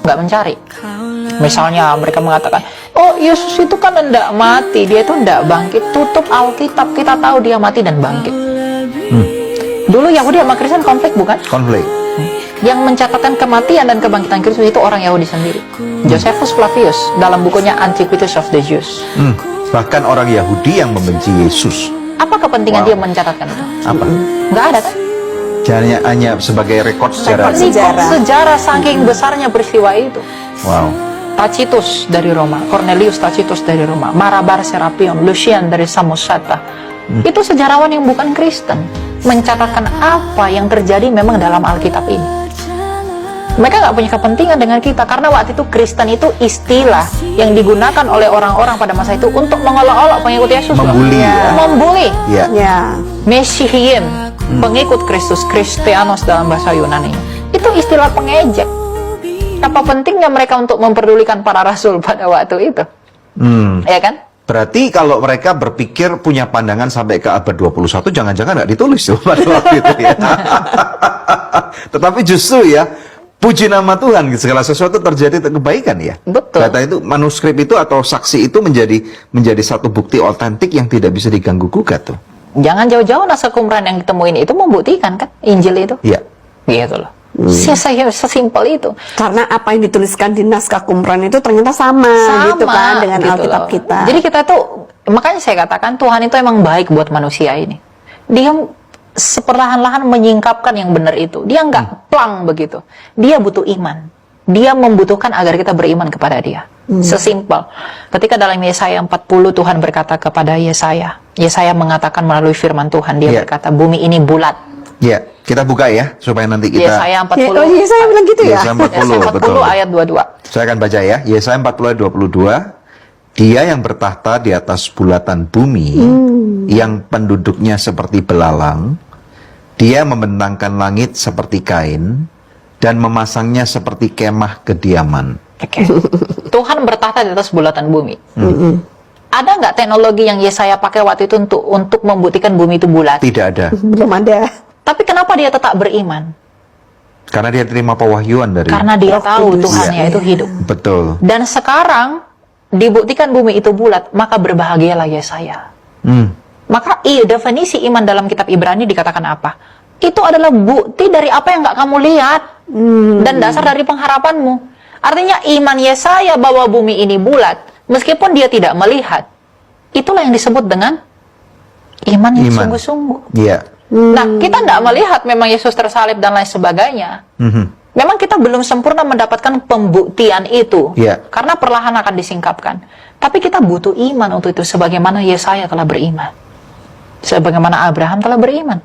nggak mencari. Misalnya mereka mengatakan, oh Yesus itu kan hendak mati, dia itu hendak bangkit. Tutup Alkitab, kita tahu dia mati dan bangkit. Dulu Yahudi sama Kristen konflik, bukan? Konflik. Yang mencatatkan kematian dan kebangkitan Kristus itu orang Yahudi sendiri. Josephus Flavius dalam bukunya Antiquities of the Jews. Bahkan orang Yahudi yang membenci Yesus. Apa kepentingan dia mencatatkan itu? Apa? Nggak ada kan? Hanya sebagai rekod sejarah. Sejarah saking besarnya peristiwa itu. Wow. Tacitus dari Roma, Cornelius Tacitus dari Roma, Marabar Serapion, Lucian dari Samosata. Itu sejarawan yang bukan Kristen, mencatatkan apa yang terjadi memang dalam Alkitab ini. Mereka nggak punya kepentingan dengan kita, karena waktu itu Kristen itu istilah yang digunakan oleh orang-orang pada masa itu untuk mengolok-olok pengikut Yesus. Membuli. Membuli. Ya. Mesihin, pengikut Kristus, Kristianos dalam bahasa Yunani. Itu istilah pengejek. Apa pentingnya mereka untuk memperdulikan para rasul pada waktu itu? Ya kan? Berarti kalau mereka berpikir punya pandangan sampai ke abad 21, jangan-jangan nggak ditulis tuh pada waktu itu ya. Tetapi justru ya, puji nama Tuhan, segala sesuatu terjadi kebaikan ya. Betul. Kata itu, manuskrip itu atau saksi itu menjadi satu bukti otentik yang tidak bisa diganggu gugat tuh. Jangan jauh-jauh naskah Qumran yang ditemuin itu membuktikan kan Injil itu. Iya. Gitu loh. Sesimpel itu. Karena apa yang dituliskan di naskah Qumran itu ternyata sama gitu kan dengan gitu Alkitab loh. kita. Jadi kita tuh, makanya saya katakan Tuhan itu emang baik buat manusia ini. Dia seperlahan-lahan menyingkapkan yang benar itu. Dia nggak plang begitu. Dia butuh iman. Dia membutuhkan agar kita beriman kepada dia. Sesimpel. Ketika dalam Yesaya 40 Tuhan berkata kepada Yesaya. Yesaya mengatakan melalui firman Tuhan. Dia berkata, bumi ini bulat. Ya, kita buka ya supaya nanti kita. Yesaya 40. Yesaya bilang gitu ya. Yesaya 40, Yesaya 40 betul. ayat 22. Saya akan baca ya. Yesaya 40 ayat 22. Dia yang bertahta di atas bulatan bumi, yang penduduknya seperti belalang, dia membentangkan langit seperti kain, dan memasangnya seperti kemah kediaman. Oke. Tuhan bertahta di atas bulatan bumi. Ada nggak teknologi yang Yesaya pakai waktu itu untuk membuktikan bumi itu bulat? Tidak ada. Belum ada. Tapi kenapa dia tetap beriman? Karena dia terima pewahyuan dari. Karena dia tahu Kudus. Tuhannya itu hidup. Betul. Dan sekarang dibuktikan bumi itu bulat, maka berbahagialah Yesaya. Maka definisi iman dalam kitab Ibrani dikatakan apa? Itu adalah bukti dari apa yang nggak kamu lihat dan dasar dari pengharapanmu. Artinya iman Yesaya bahwa bumi ini bulat, meskipun dia tidak melihat, itulah yang disebut dengan iman yang sungguh-sungguh. Iya. Nah, kita tidak melihat memang Yesus tersalib dan lain sebagainya. Memang kita belum sempurna mendapatkan pembuktian itu. Karena perlahan akan disingkapkan. Tapi kita butuh iman untuk itu, sebagaimana Yesaya telah beriman. Sebagaimana Abraham telah beriman.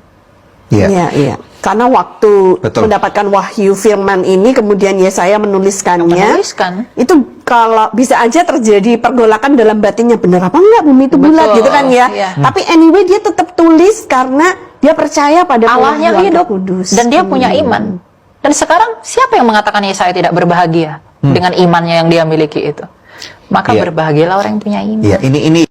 Iya. Karena waktu mendapatkan wahyu firman ini, kemudian Yesaya menuliskannya. Itu kalau bisa aja terjadi pergolakan dalam batinnya, benar apa enggak bumi itu bulat gitu kan ya. Tapi anyway dia tetap tulis karena dia percaya pada Allahnya hidup kudus. dan dia punya iman. Dan sekarang siapa yang mengatakan Yesaya tidak berbahagia dengan imannya yang dia miliki itu? Maka berbahagialah orang yang punya iman. Iya, ini